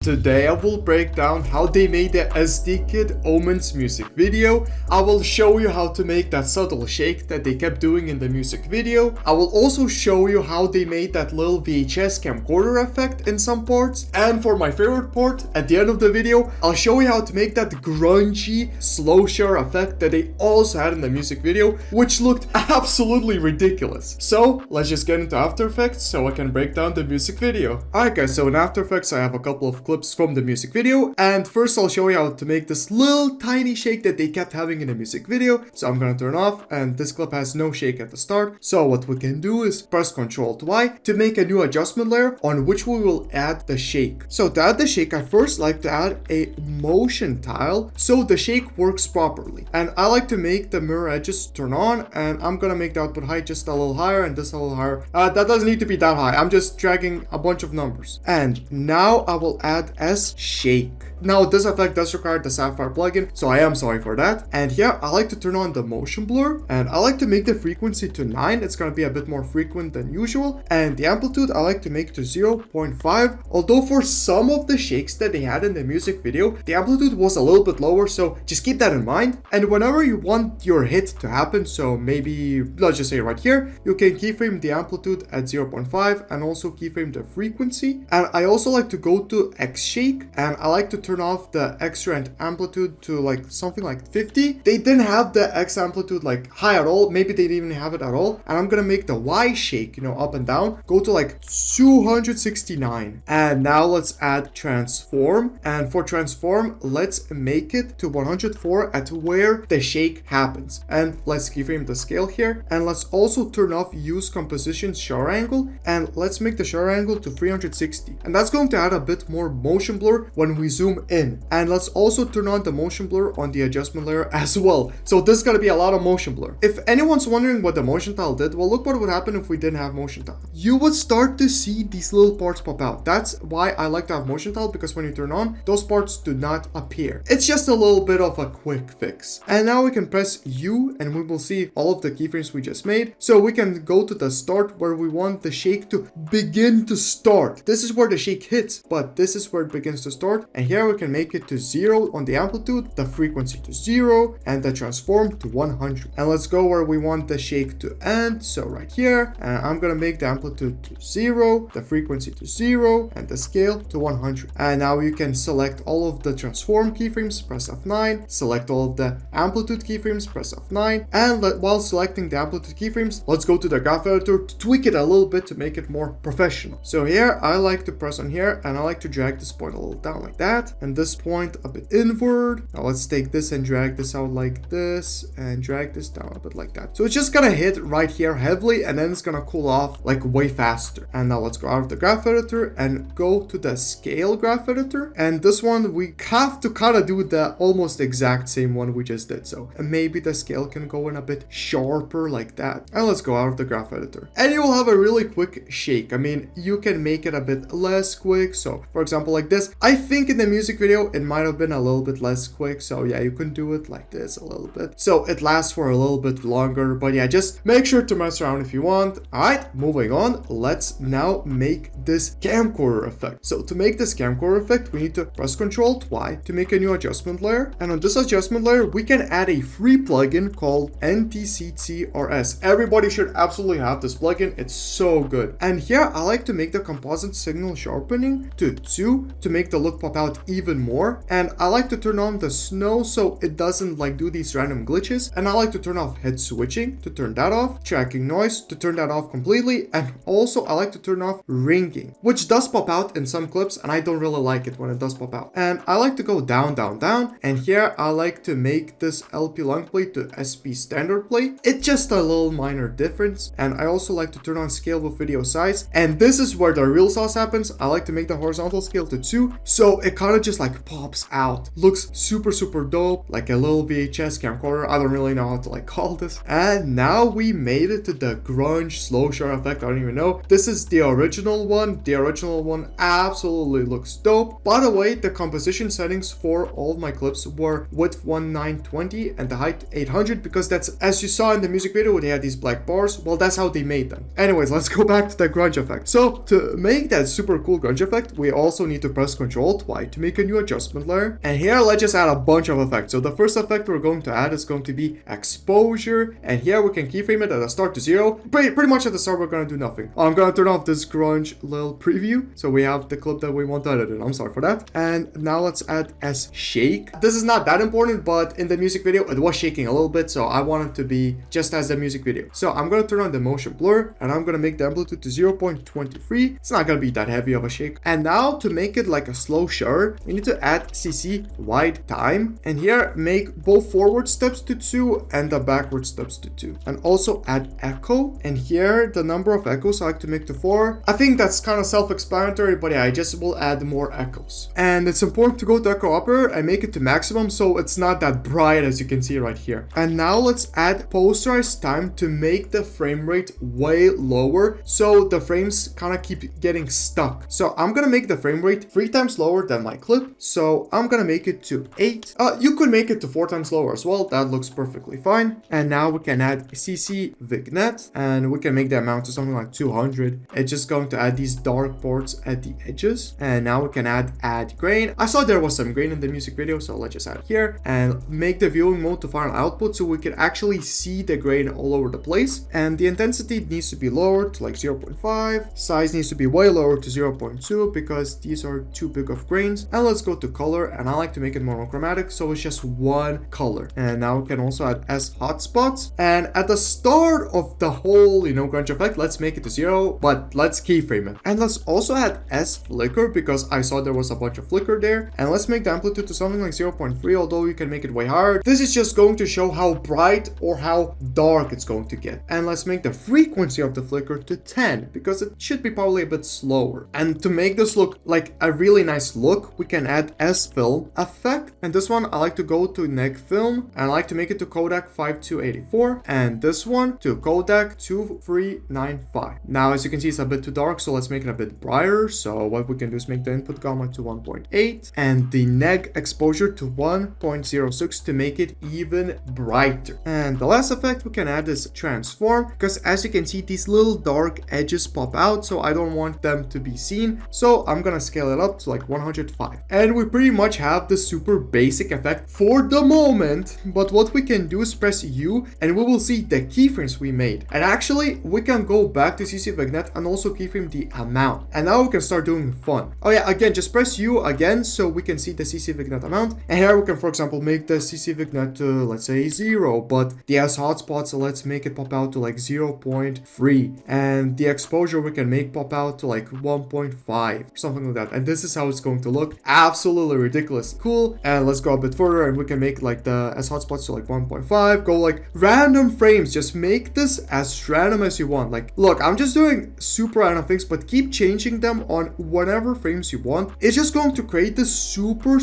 Today I will break down how they made the EsDeeKid Omens music video. I will show you how to make that subtle shake that they kept doing in the music video. I will also show you how they made that little VHS camcorder effect in some parts. And for my favorite part, at the end of the video, I'll show you how to make that grungy slow share effect that they also had in the music video, which looked absolutely ridiculous. So let's just get into After Effects so I can break down the music video. Alright guys, so in After Effects I have a couple of clips from the music video, and first I'll show you how to make this little tiny shake that they kept having in the music video. So I'm gonna turn off, and this clip has no shake at the start. So what we can do is press Ctrl+Y to make a new adjustment layer on which we will add the shake. So to add the shake, I first like to add a motion tile so the shake works properly. And I like to make the mirror edges turn on, and I'm gonna make the output height just a little higher and this a little higher. That doesn't need to be that high. I'm just dragging a bunch of numbers. And now I will add S-shake. Now this effect does require the Sapphire plugin, so I am sorry for that. And here I like to turn on the motion blur, and I like to make the frequency to 9. It's gonna be a bit more frequent than usual. And the amplitude I like to make to 0.5. Although for some of the shakes that they had in the music video, the amplitude was a little bit lower, so just keep that in mind. And whenever you want your hit to happen, so maybe let's just say right here, you can keyframe the amplitude at 0.5 and also keyframe the frequency. And I also like to go to X shake, and I like to turn off the X and amplitude to like something like 50. They didn't have the X amplitude like high at all. Maybe they didn't even have it at all. And I'm gonna make the Y shake, up and down, go to like 269. And now let's add transform. And for transform, let's make it to 104 at where the shake happens. And let's keyframe the scale here. And let's also turn off use composition shutter angle. And let's make the shutter angle to 360. And that's going to add a bit more motion blur when we zoom in. And let's also turn on the motion blur on the adjustment layer as well. So this is going to be a lot of motion blur. If anyone's wondering what the motion tile did, well, look what would happen if we didn't have motion tile. You would start to see these little parts pop out. That's why I like to have motion tile, because when you turn on, those parts do not appear. It's just a little bit of a quick fix. And now we can press U and we will see all of the keyframes we just made. So we can go to the start where we want the shake to begin to start. This is where the shake hits, but this is where it begins to start. And here we can make it to 0 on the amplitude, the frequency to 0, and the transform to 100. And let's go where we want the shake to end. So right here, and I'm gonna make the amplitude to 0, the frequency to 0, and the scale to 100. And now you can select all of the transform keyframes, press F9, select all of the amplitude keyframes, press F9, and while selecting the amplitude keyframes, let's go to the graph editor to tweak it a little bit to make it more professional. So here, I like to press on here, and I like to drag this point a little down like that, and this point a bit inward. Now let's take this and drag this out like this, and drag this down a bit like that. So it's just gonna hit right here heavily, and then it's gonna cool off like way faster. And now let's go out of the graph editor and go to the scale graph editor. And this one, we have to kind of do the almost exact same one we just did. So maybe the scale can go in a bit sharper like that. And let's go out of the graph editor. And you will have a really quick shake. I mean, you can make it a bit less quick. So for example, like this, I think in the music video, it might have been a little bit less quick. So yeah, you can do it like this a little bit. So it lasts for a little bit longer, but yeah, just make sure to mess around if you want. All right, moving on. Let's now make this camcorder effect. So to make this camcorder effect, we need to press Ctrl+Y to make a new adjustment layer. And on this adjustment layer, we can add a free plugin called NTCTRS. Everybody should absolutely have this plugin. It's so good. And here I like to make the composite signal sharpening to 2 to make the look pop out even more. And I like to turn on the snow so it doesn't like do these random glitches. And I like to turn off head switching to turn that off, tracking noise to turn that off completely. And also I like to turn off ringing, which does pop out in some clips, and I don't really like it when it does pop out. And I like to go down, down, down. And here I like to make this LP long play to SP standard play. It's just a little minor difference. And I also like to turn on scale with video size. And this is where the real sauce happens. I like to make the horizontal scale to 2, so it kind of just like pops out. Looks super, super dope, like a little VHS camcorder. I don't really know how to like call this. And now we made it to the grunge slow share effect. I don't even know. This is the original one. The original one absolutely looks dope. By the way, the composition settings for all of my clips were width 1920 and the height 800, because that's, as you saw in the music video, they had these black bars. Well, that's how they made them. Anyways, let's go back to the grunge effect. So to make that super cool grunge effect, we also need need to press Ctrl+Y to make a new adjustment layer. And here, let's just add a bunch of effects. So the first effect we're going to add is going to be exposure. And here we can keyframe it at the start to 0. Pretty much at the start, we're going to do nothing. I'm going to turn off this grunge little preview. So we have the clip that we want to edit in. I'm sorry for that. And now let's add S shake. This is not that important, but in the music video, it was shaking a little bit. So I want it to be just as the music video. So I'm going to turn on the motion blur and I'm going to make the amplitude to 0.23. It's not going to be that heavy of a shake. And now to make it like a slow shutter, we need to add CC wide time. And here make both forward steps to 2 and the backward steps to 2. And also add echo. And here the number of echoes I like to make to 4. I think that's kind of self-explanatory, but yeah, I just will add more echoes. And it's important to go to echo upper and make it to maximum so it's not that bright as you can see right here. And now let's add posterized time to make the frame rate way lower so the frames kind of keep getting stuck. So I'm gonna make the frame rate 3 times lower than my clip. So I'm gonna make it to 8. You could make it to 4 times lower as well. That looks perfectly fine. And now we can add CC vignette and we can make the amount to something like 200. It's just going to add these dark parts at the edges. And now we can add grain. I saw there was some grain in the music video, so let's just add it here and make the viewing mode to final output so we can actually see the grain all over the place. And the intensity needs to be lowered to like 0.5. Size needs to be way lower to 0.2 because these are too big of grains. And let's go to color, and I like to make it monochromatic so it's just one color. And now we can also add S hotspots. And at the start of the whole, grunge effect, let's make it to 0, but let's keyframe it. And let's also add S flicker because I saw there was a bunch of flicker there. And let's make the amplitude to something like 0.3, although you can make it way higher. This is just going to show how bright or how dark it's going to get. And let's make the frequency of the flicker to 10 because it should be probably a bit slower. And to make this look like a really nice look, we can add S film effect. And this one I like to go to neg film and I like to make it to Kodak 5284 and this one to Kodak 2395. Now as you can see it's a bit too dark, so let's make it a bit brighter. So what we can do is make the input gamma to 1.8 and the neg exposure to 1.06 to make it even brighter. And the last effect we can add is transform because as you can see these little dark edges pop out, so I don't want them to be seen. So I'm gonna scale it up to like 105. And we pretty much have the super basic effect for the moment, but what we can do is press U and we will see the keyframes we made. And actually we can go back to CC vignette and also keyframe the amount. And now we can start doing fun. Oh yeah, again, just press U again so we can see the CC vignette amount. And here we can, for example, make the CC vignette to let's say 0, but the S hotspot, so let's make it pop out to like 0.3. And the exposure we can make pop out to like 1.5, something like that. And this is how it's going to look. Absolutely ridiculous. Cool. And let's go a bit further and we can make like the S hotspots to like 1.5. Go like random frames. Just make this as random as you want. Like, look, I'm just doing super random things, but keep changing them on whatever frames you want. It's just going to create this super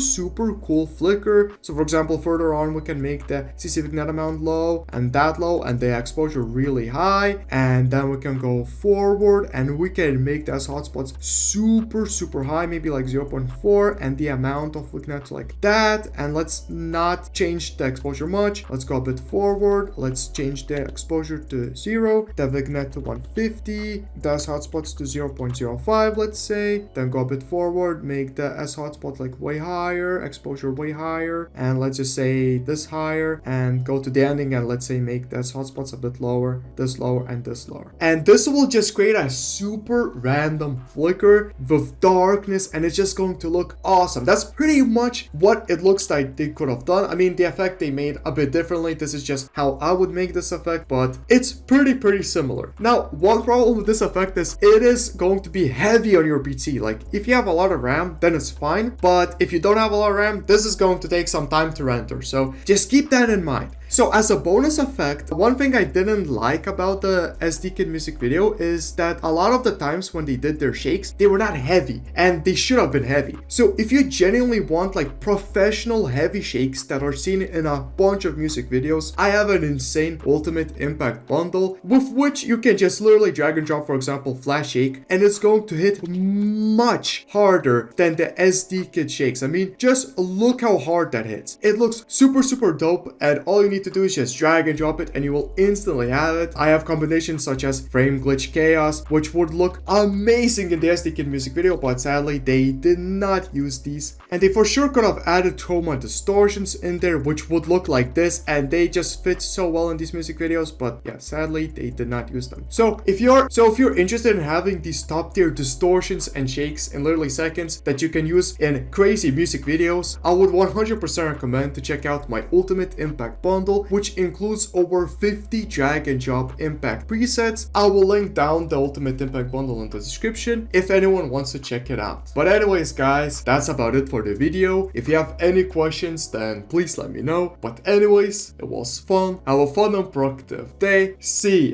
cool flicker. So for example, further on, we can make the CC vignette amount low and that low and the exposure really high. And then we can go forward and we can make the S hotspots super high, maybe like 0.4 and the amount of vignette like that. And let's not change the exposure much. Let's go a bit forward. Let's change the exposure to 0, the vignette to 150, the S hotspots to 0.05, let's say. Then go a bit forward, make the S hotspot like way higher, exposure way higher, and let's just say this higher, and go to the ending and let's say make the S hotspots a bit lower, this lower, and this lower. And this will just create a super random flicker with darkness, and it's just going to look awesome. That's pretty much what it looks like they could have done. I mean, the effect they made a bit differently. This is just how I would make this effect, but it's pretty similar. Now, one problem with this effect is it is going to be heavy on your PC. Like, if you have a lot of RAM, then it's fine. But if you don't have a lot of RAM, this is going to take some time to render. So just keep that in mind. So as a bonus effect, one thing I didn't like about the EsDeeKid music video is that a lot of the times when they did their shakes, they were not heavy and they should have been heavy. So if you genuinely want like professional heavy shakes that are seen in a bunch of music videos, I have an insane Ultimate Impact bundle with which you can just literally drag and drop, for example, Flash Shake, and it's going to hit much harder than the EsDeeKid shakes. I mean, just look how hard that hits. It looks super dope, and all you need need to do is just drag and drop it and you will instantly have it. I have combinations such as frame glitch chaos, which would look amazing in the EsDeeKid music video, but sadly they did not use these. And they for sure could have added chroma distortions in there, which would look like this, and they just fit so well in these music videos, but yeah, sadly they did not use them. So if you're interested in having these top tier distortions and shakes in literally seconds that you can use in crazy music videos, I would 100% recommend to check out my Ultimate Impact bundle, which includes over 50 drag and drop impact presets. I will link down the Ultimate Impact bundle in the description if anyone wants to check it out. But anyways guys, that's about it for the video. If you have any questions, then please let me know. But anyways, it was fun. Have a fun and productive day. See ya.